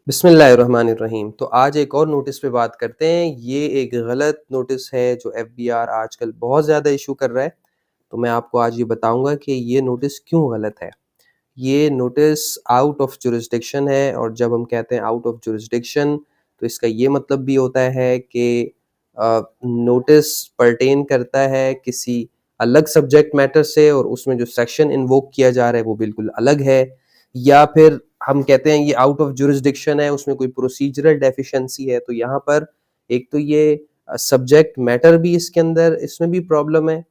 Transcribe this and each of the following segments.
बिस्मिल्लाहिर्रहमानिर्रहीम। तो आज एक और नोटिस पे बात करते हैं। ये एक गलत नोटिस है जो एफबीआर आजकल बहुत ज़्यादा इशू कर रहा है। तो मैं आपको आज ये बताऊंगा कि ये नोटिस क्यों गलत है। ये नोटिस आउट ऑफ जुरिस्डिक्शन है, और जब हम कहते हैं आउट ऑफ जुरिस्डिक्शन तो इसका ये मतलब भी होता है कि नोटिस पर्टेन करता है किसी अलग सब्जेक्ट मैटर से, और उसमें जो सेक्शन इन्वोक किया जा रहा है वो बिल्कुल अलग है। या फिर हम कहते हैं ये आउट ऑफ जुरिस्डिक्शन है, उसमें कोई प्रोसीजरल डेफिशिएंसी है। तो यहाँ पर एक तो ये सब्जेक्ट मैटर भी इसके अंदर इसमें भी प्रॉब्लम है।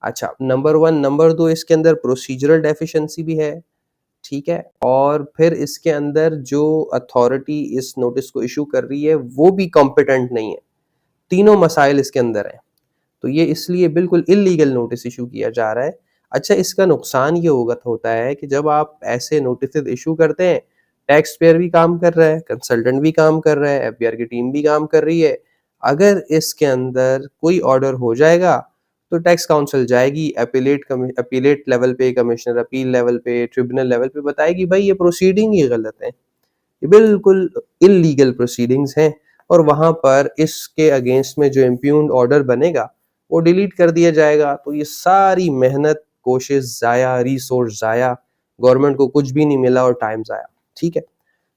अच्छा, नंबर 1, नंबर 2, इसके अंदर प्रोसीजरल डेफिशिएंसी भी है, ठीक है? और फिर इसके अंदर जो अथॉरिटी इस नोटिस को इश्यू कर रही है वो भी कॉम्पिटेंट नहीं है। तीनों मसाइल इसके अंदर हैं। तो ये इसलिए बिल्कुल इल्लीगल नोटिस इशू किया जा रहा है। अच्छा, इसका नुकसान ये होता है कि जब आप ऐसे नोटिसेस इशू करते हैं, टैक्स पेयर भी काम कर रहा है, कंसल्टेंट भी काम कर रहा है, एफबीआर की टीम भी काम कर रही है। अगर इसके अंदर कोई ऑर्डर हो जाएगा तो टैक्स काउंसिल जाएगी अपीलेट लेवल पे, कमिश्नर अपील लेवल पे, ट्रिब्यूनल लेवल पे, बताएगी भाई ये प्रोसीडिंग ही गलत है, ये बिल्कुल इल्लीगल प्रोसीडिंग्स हैं। और वहां पर इसके अगेंस्ट में जो इम्प्यून्ड ऑर्डर बनेगा वो डिलीट कर दिया जाएगा। तो ये सारी मेहनत, कोशिश जाया, रिसोर्स जाया, गवर्नमेंट को कुछ भी नहीं मिला और टाइम जाया, ठीक है?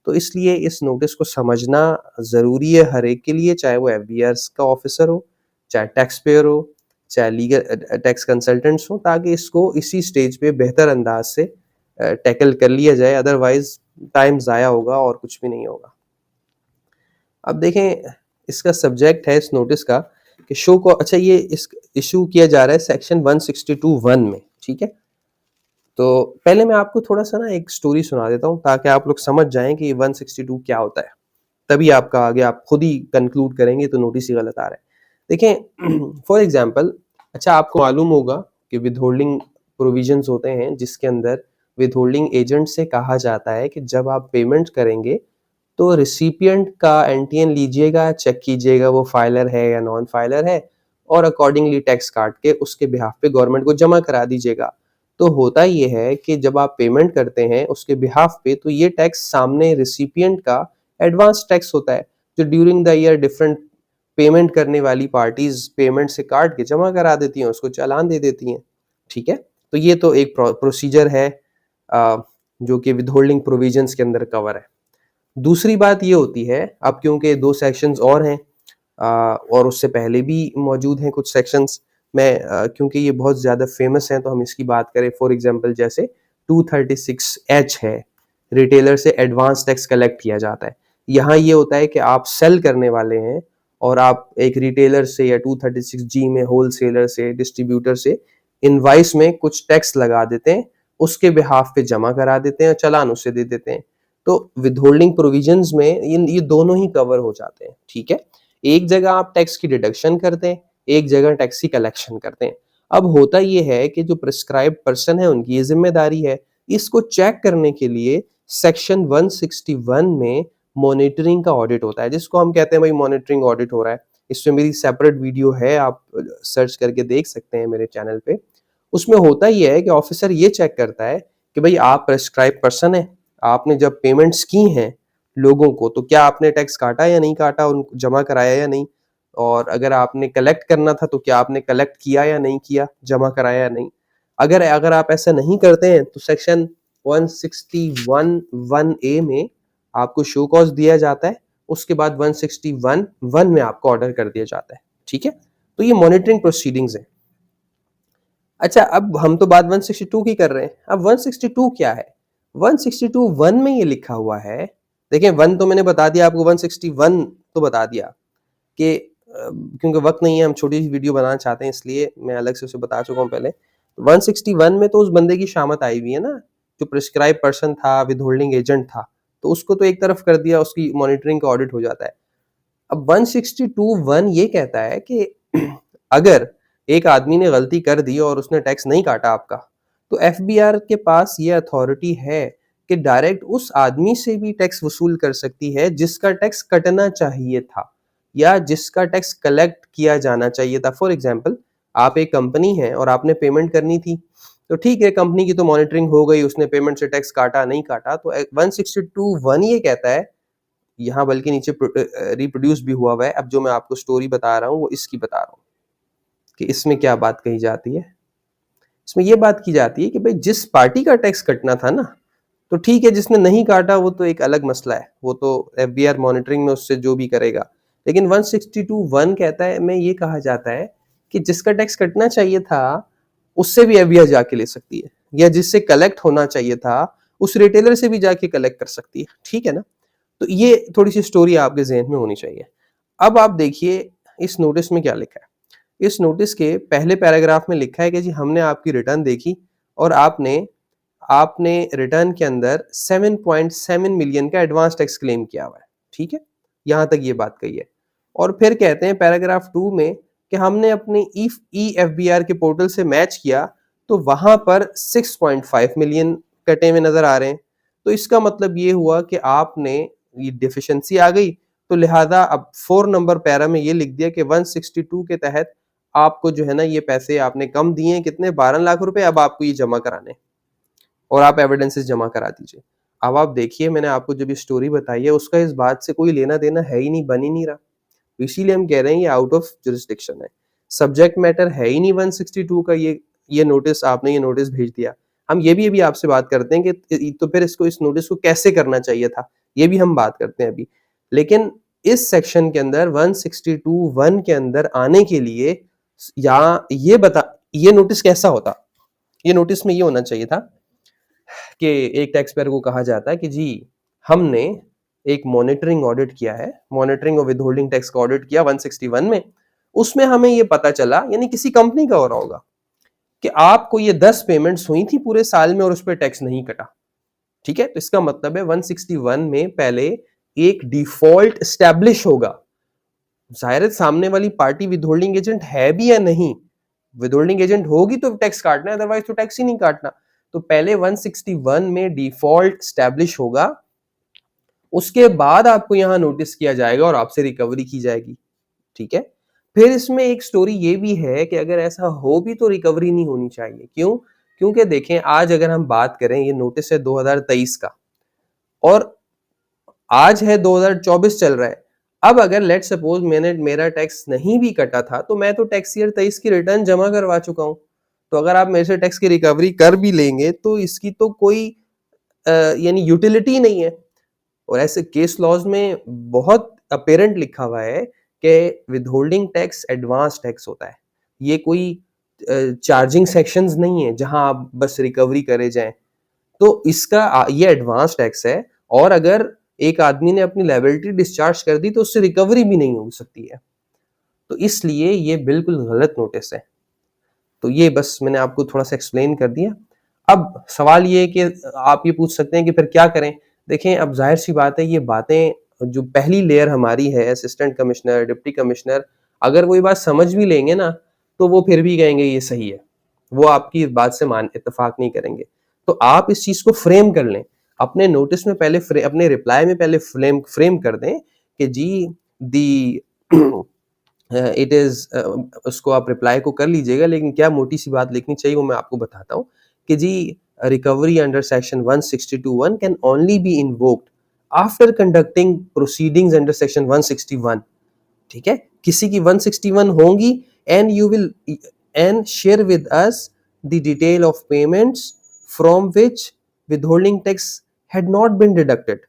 तो इसलिए इस नोटिस को समझना ज़रूरी है हर एक के लिए, चाहे वो एफबीआर का ऑफिसर हो, चाहे टैक्स पेयर हो, चाहे लीगल टैक्स कंसल्टेंट्स हो, ताकि इसको इसी स्टेज पे बेहतर अंदाज से टैकल कर लिया जाए। अदरवाइज टाइम ज़ाया होगा और कुछ भी नहीं होगा। अब देखें, इसका सब्जेक्ट है इस नोटिस का कि शो को, अच्छा ये इस इशू किया जा रहा है सेक्शन 162(1) में, ठीक है? तो पहले मैं आपको थोड़ा सा ना एक स्टोरी सुना देता हूँ ताकि आप लोग समझ जाएं कि 162 क्या होता है। तभी आपका आगे आप खुद ही कंक्लूड करेंगे तो नोटिस ही गलत आ रहा है। देखें, फॉर एग्जांपल, अच्छा आपको मालूम होगा कि विदहोल्डिंग प्रोविजंस होते हैं जिसके अंदर विदहोल्डिंग एजेंट से कहा जाता है कि जब आप पेमेंट करेंगे तो रिसिपिएंट का एनटीएन लीजिएगा, चेक कीजिएगा वो फाइलर है या नॉन फाइलर है, और अकॉर्डिंगली टैक्स काट के उसके बिहाफ पे गवर्नमेंट को जमा करा दीजिएगा। तो होता ये है कि जब आप पेमेंट करते हैं उसके बिहाफ पे, तो ये टैक्स सामने रिसिपिएंट का एडवांस टैक्स होता है, जो during the year different payment करने वाली पार्टीज पेमेंट से काट के जमा करा देती हैं, उसको चालान दे देती हैं, ठीक है? तो ये तो एक प्रोसीजर है जो कि विदहोल्डिंग प्रोविजंस के अंदर कवर है। दूसरी बात ये होती है, अब क्योंकि 2 सेक्शंस और हैं और उससे पहले भी मौजूद हैं कुछ सेक्शंस, मैं क्योंकि ये बहुत ज़्यादा फेमस हैं तो हम इसकी बात करें। फॉर एग्जांपल जैसे 236H है, रिटेलर से एडवांस टैक्स कलेक्ट किया जाता है। यहाँ ये होता है कि आप सेल करने वाले हैं और आप एक रिटेलर से या 236G में होलसेलर से, डिस्ट्रीब्यूटर से इनवाइस में कुछ टैक्स लगा देते हैं, उसके बिहाफ पे जमा करा देते हैं और चालान उससे दे देते हैं। तो विदहोल्डिंग प्रोविजंस में ये दोनों ही कवर हो जाते हैं, ठीक है? एक जगह आप टैक्स की डिडक्शन करते हैं, एक जगह टैक्स की कलेक्शन करते हैं। अब होता ये है कि जो प्रिस्क्राइब्ड पर्सन है उनकी ये जिम्मेदारी है। इसको चेक करने के लिए सेक्शन 161 में मॉनिटरिंग का ऑडिट होता है, जिसको हम कहते हैं भाई मॉनिटरिंग ऑडिट हो रहा है। इसमें मेरी सेपरेट वीडियो है, आप सर्च करके देख सकते हैं मेरे चैनल पे। उसमें होता ये है कि ऑफिसर ये चेक करता है कि भाई आप प्रिस्क्राइब पर्सन है, आपने जब पेमेंट्स की हैं लोगों को, तो क्या आपने टैक्स काटा या नहीं काटा, उनको जमा कराया या नहीं, और अगर आपने कलेक्ट करना था तो क्या आपने कलेक्ट किया या नहीं किया, जमा कराया या नहीं। अगर अगर आप ऐसा नहीं करते हैं तो सेक्शन 161(1)(a) में आपको शो कॉज दिया जाता है। उसके बाद 161(1) में आपको ऑर्डर कर दिया जाता है, ठीक है? तो ये मॉनिटरिंग प्रोसीडिंग्स है। अच्छा, अब हम तो बात 162 की कर रहे हैं। अब 162 क्या है? 162(1) में ये लिखा हुआ है। देखिए, 1 तो मैंने बता दिया आपको, 161 तो बता दिया कि क्योंकि वक्त नहीं है, हम छोटी सी वीडियो बनाना चाहते हैं, इसलिए मैं अलग से उसे बता चुका हूँ पहले। 161 में तो उस बंदे की शामत आई हुई है ना, जो प्रिस्क्राइब पर्सन था, विदहोल्डिंग एजेंट था, तो उसको तो एक तरफ कर दिया, उसकी मॉनिटरिंग का ऑडिट हो जाता है। अब 162(1) ये कहता है कि अगर एक आदमी ने गलती कर दी और उसने टैक्स नहीं काटा आपका, तो एफबीआर के पास ये अथॉरिटी है कि डायरेक्ट उस आदमी से भी टैक्स वसूल कर सकती है जिसका टैक्स कटना चाहिए था या जिसका टैक्स कलेक्ट किया जाना चाहिए था। फॉर एग्जाम्पल, आप एक कंपनी है और आपने पेमेंट करनी थी, तो ठीक है, कंपनी की तो मॉनिटरिंग हो गई, उसने पेमेंट से टैक्स काटा नहीं काटा, तो 162(1) ये कहता है यहाँ बल्कि नीचे रिप्रोड्यूस भी हुआ है। अब जो मैं आपको स्टोरी बता रहा हूँ वो इसकी बता रहा हूँ कि इसमें क्या बात कही जाती है। इसमें ये बात की जाती है कि भाई जिस पार्टी का टैक्स कटना था ना, तो ठीक है, जिसने नहीं काटा वो तो एक अलग मसला है, वो तो एफबीआर मॉनिटरिंग में उससे जो भी करेगा। लेकिन 162(1) कहता है, में ये कहा जाता है कि जिसका टैक्स कटना चाहिए था उससे भी एफबीआर जाके ले सकती है, या जिससे कलेक्ट होना चाहिए था उस रिटेलर से भी जाके कलेक्ट कर सकती है। ठीक है ना? तो ये थोड़ी सी स्टोरी आपके जहन में होनी चाहिए। अब आप देखिए इस नोटिस में क्या लिखा है। इस नोटिस के पहले पैराग्राफ में लिखा है कि जी हमने आपकी रिटर्न देखी और आपने आपने रिटर्न के अंदर 7.7 मिलियन का एडवांस टैक्स क्लेम किया हुआ है। ठीक है, यहां तक ये बात कही है। और फिर कहते हैं पैराग्राफ 2 में कि हमने अपने ई एफ बी आर के पोर्टल से मैच किया तो वहां पर 6.5 मिलियन कटे हुए नजर आ रहे हैं। तो इसका मतलब ये हुआ कि आपने ये डिफिशिएंसी आ गई, तो लिहाजा अब 4 नंबर पैरा में ये लिख दिया कि 162 के तहत आपको जो है ना ये पैसे आपने कम दिए हैं, कितने 12 लाख रुपए, अब आपको ये जमा कराने और आप एविडेंसेस जमा करा दीजिए। अब आप देखिए मैंने आपको जब ये स्टोरी बताई है उसका इस बात से कोई लेना देना है ही नहीं, बन ही नहीं रहा। तो इसीलिए हम कह रहे हैं ये आउट ऑफ जुरिस्डिक्शन है, सब्जेक्ट मैटर है ही नहीं 162 का। ये नोटिस आपने ये नोटिस भेज दिया। हम ये भी अभी आपसे बात करते हैं कि तो फिर इसको इस नोटिस को कैसे करना चाहिए था, ये भी हम बात करते हैं अभी। लेकिन इस सेक्शन के अंदर 162(1) के अंदर आने के लिए या ये नोटिस कैसा होता, ये नोटिस में ये होना चाहिए था कि एक टैक्स पेयर को कहा जाता है कि जी हमने एक मॉनिटरिंग ऑडिट किया है, मॉनिटरिंग और विदहोल्डिंग टैक्स का ऑडिट किया 161 में। उसमें हमें ये पता चला, यानी किसी कंपनी का हो रहा होगा, कि आपको ये 10 पेमेंट्स हुई थी पूरे साल में और उस पर टैक्स नहीं कटा। ठीक है, तो इसका मतलब है 161 में पहले एक डिफॉल्ट स्टैब्लिश होगा। जाहिर है सामने वाली पार्टी विदहोल्डिंग एजेंट है भी या नहीं, विदहोल्डिंग एजेंट होगी तो टैक्स काटना है, अदरवाइज तो टैक्स ही नहीं काटना। तो पहले 161 में डिफॉल्ट स्टैब्लिश होगा, उसके बाद आपको यहां नोटिस किया जाएगा और आपसे रिकवरी की जाएगी। ठीक है, फिर इसमें एक स्टोरी ये भी है कि अगर ऐसा हो भी तो रिकवरी नहीं होनी चाहिए। क्यों? क्योंकि देखें आज अगर हम बात करें, ये नोटिस है 2023 का और आज है 2024 चल रहा है। अब अगर लेट सपोज मेरा टैक्स नहीं भी कटा था तो मैं तो टैक्स ईयर 23 की रिटर्न जमा करवा चुका हूं। तो अगर आप मेरे से टैक्स की रिकवरी कर भी लेंगे तो इसकी तो कोई यानी यूटिलिटी नहीं है। और ऐसे केस लॉज में बहुत अपेरेंट लिखा हुआ है कि विदहोल्डिंग टैक्स एडवांस टैक्स होता है, ये कोई चार्जिंग सेक्शंस नहीं है जहां आप बस रिकवरी करे जाएं। तो इसका ये एडवांस टैक्स है और अगर एक आदमी ने अपनी लायबिलिटी डिस्चार्ज कर दी तो उससे रिकवरी भी नहीं हो सकती है। तो इसलिए ये बिल्कुल गलत नोटिस है। तो ये बस मैंने आपको थोड़ा सा एक्सप्लेन कर दिया। अब सवाल ये है कि आप ये पूछ सकते हैं कि फिर क्या करें। देखें अब जाहिर सी बात है, ये बातें जो पहली लेयर हमारी है असिस्टेंट कमिश्नर, डिप्टी कमिश्नर, अगर वो ये बात समझ भी लेंगे ना तो वो फिर भी कहेंगे ये सही है, वो आपकी इस बात से इत्तेफाक नहीं करेंगे। तो आप इस चीज को फ्रेम कर लें अपने नोटिस में, पहले अपने रिप्लाई में पहले फ्रेम कर दें कि जी दी इट इज उसको आप रिप्लाई को कर लीजिएगा, लेकिन क्या मोटी सी बात लिखनी चाहिए वो मैं आपको बताता हूँ कि जी recovery under section 162(1) can only be invoked after conducting proceedings under section 161। ठीक है, किसी की 161 होंगी and you will and share with us the detail of payments from which withholding tax had not been deducted,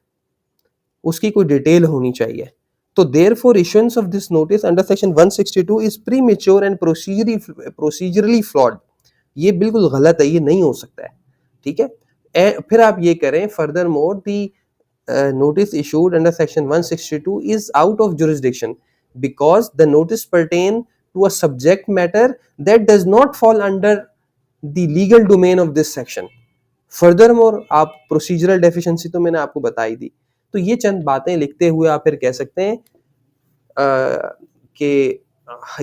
उसकी कोई detail होनी चाहिए। तो therefore issuance of this notice under section 162 is premature and procedurally flawed। ये बिल्कुल गलत है, ये नहीं हो सकता है। ठीक है, फिर आप ये करें further more the notice issued under section 162 is out of jurisdiction because the notice pertain to a subject matter that does not fall under the legal domain of this section। Further more आप procedural deficiency तो मैंने आपको बताई दी। तो ये चंद बातें लिखते हुए आप फिर कह सकते हैं कि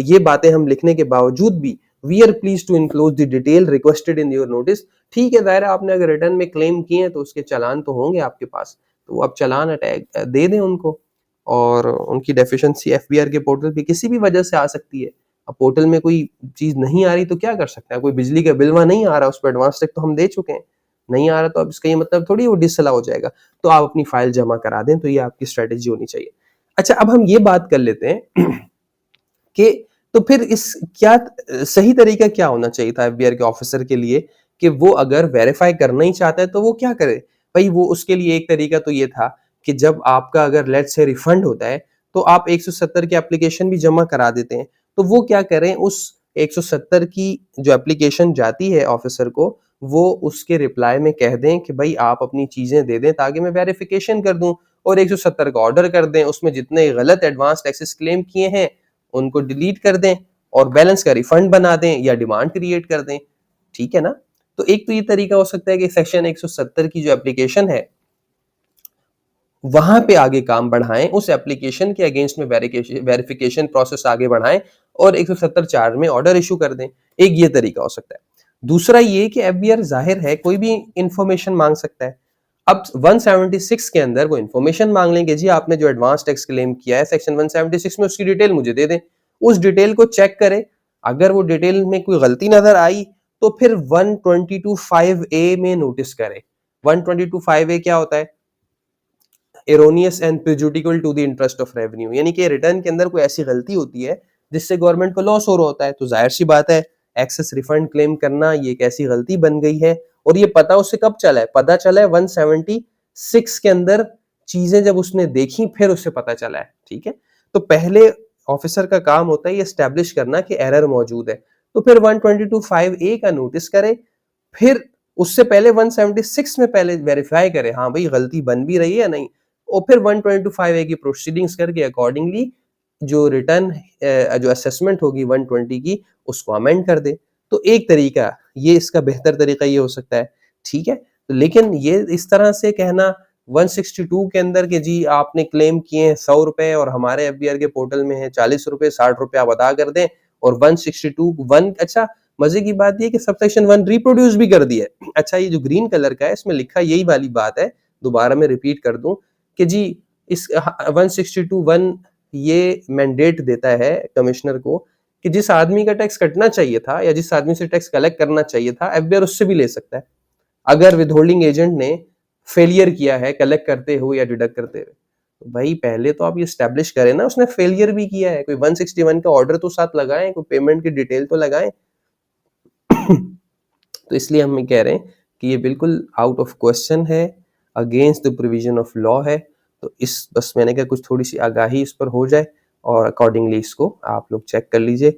ये बातें हम लिखने के बावजूद भी we are please to enclose the detail requested in your notice. ठीक है, जाहिर है आपने अगर रिटर्न में क्लेम किए हैं तो उसके चालान तो होंगे आपके पास, तो आप चालान अटैक दे दें उनको। और उनकी डेफिशिएंसी एफबीआर के पोर्टल पे किसी भी वजह से आ सकती है। अब पोर्टल में कोई चीज नहीं आ रही तो क्या कर सकते हैं, कोई बिजली का बिल वहां नहीं आ रहा, उस पर एडवांस टैक्स तो हम दे चुके हैं, नहीं आ रहा तो अब इसका ये मतलब थोड़ी वो डिसअलाउ हो जाएगा, तो आप अपनी फाइल जमा करा दें, तो ये आपकी स्ट्रेटेजी होनी चाहिए। अच्छा, अब हम ये बात कर लेते हैं कि तो फिर इस क्या सही तरीका क्या होना चाहिए था एफबीआर के ऑफिसर के लिए कि वो अगर वेरीफाई करना ही चाहता है तो वो क्या करे? भाई वो उसके लिए एक तरीका तो ये था कि जब आपका अगर लेट्स से रिफंड होता है, तो आप 170 की एप्लीकेशन भी जमा करा देते हैं। तो वो क्या करें, उस 170 की जो एप्लीकेशन जाती है ऑफिसर को, वो उसके रिप्लाई में कह दें कि भाई आप अपनी चीजें दे दें ताकि मैं वेरिफिकेशन कर दूं, और 170 का ऑर्डर कर दें, उसमें जितने गलत एडवांस टैक्सेस क्लेम किए हैं उनको डिलीट कर दें और बैलेंस का रिफंड बना दें या डिमांड क्रिएट कर दें। ठीक है ना? तो एक तो ये तरीका हो सकता है कि सेक्शन 170 की जो एप्लीकेशन है वहां पे आगे काम बढ़ाएं, उस एप्लीकेशन के अगेंस्ट में वेरिफिकेशन प्रोसेस आगे बढ़ाएं और 170 चार्ज में ऑर्डर इशू कर दें। एक ये तरीका हो सकता है। दूसरा ये कि एफबीआर जाहिर है कोई भी इंफॉर्मेशन मांग सकता है। अब 176 के अंदर वो इंफॉर्मेशन मांग लेंगे, जी आपने जो एडवांस टैक्स क्लेम किया है सेक्शन 176 में उसकी डिटेल मुझे दे दें। उस डिटेल को चेक करें, अगर वो डिटेल में कोई गलती नजर आई तो फिर 1225A में नोटिस करें। 1225A क्या होता है? Erroneous and prejudicial to the interest of revenue, यानी कि रिटर्न के अंदर कोई ऐसी गलती होती है जिससे गवर्नमेंट को लॉस हो रहा होता है, तो जाहिर सी बात है एक्सेस रिफंड क्लेम करना ये एक ऐसी गलती बन गई है। और ये पता उसे कब चला है? पता चला है 176 के अंदर चीजें जब उसने देखी फिर उसे पता चला है। ठीक है, तो पहले ऑफिसर का काम होता है ये एस्टेब्लिश करना कि एरर मौजूद है, तो फिर 1225A का नोटिस करे, फिर उससे पहले 176 में पहले वेरीफाई करे हाँ भाई गलती बन भी रही है या नहीं, और फिर 125A की प्रोसीडिंग्स करके अकॉर्डिंगली जो रिटर्न जो असेसमेंट होगी 120 की उसको अमेंड कर दे। तो एक तरीका ये, इसका बेहतर तरीका ये हो सकता है। ठीक है, तो लेकिन ये इस तरह से कहना 162 के अंदर के जी आपने क्लेम किए हैं 100 रुपए और हमारे एफबीआर के पोर्टल में है 40 रुपए 60 रुपए आप अदा कर दें, और 162 वन, अच्छा मजे की बात ये कि सबसेक्शन 1 रिप्रोड्यूस भी कर दिया है। अच्छा, ये जो ग्रीन कलर का है इसमें लिखा यही वाली बात है, दोबारा मैं रिपीट कर दूं कि जी इस 162(1) ये मैंडेट देता है कमिश्नर को कि जिस आदमी का टैक्स कटना चाहिए था या जिस आदमी से टैक्स कलेक्ट करना चाहिए था एफबीआर उससे भी ले सकता है अगर विदहोल्डिंग एजेंट ने फेलियर किया है कलेक्ट करते हुए या डिडक्ट करते हुए। तो भाई पहले तो आप ये स्टैब्लिश करें ना उसने फेलियर भी किया है, कोई 161 का ऑर्डर तो साथ लगाएं, कोई पेमेंट की डिटेल तो लगाएं। तो इसलिए हम ये कह रहे हैं कि ये बिल्कुल आउट ऑफ क्वेश्चन है, against the provision of law है। तो इस बस मैंने कहा कुछ थोड़ी सी आगाही इस पर हो जाए और अकॉर्डिंगली इसको आप लोग चेक कर लीजिए।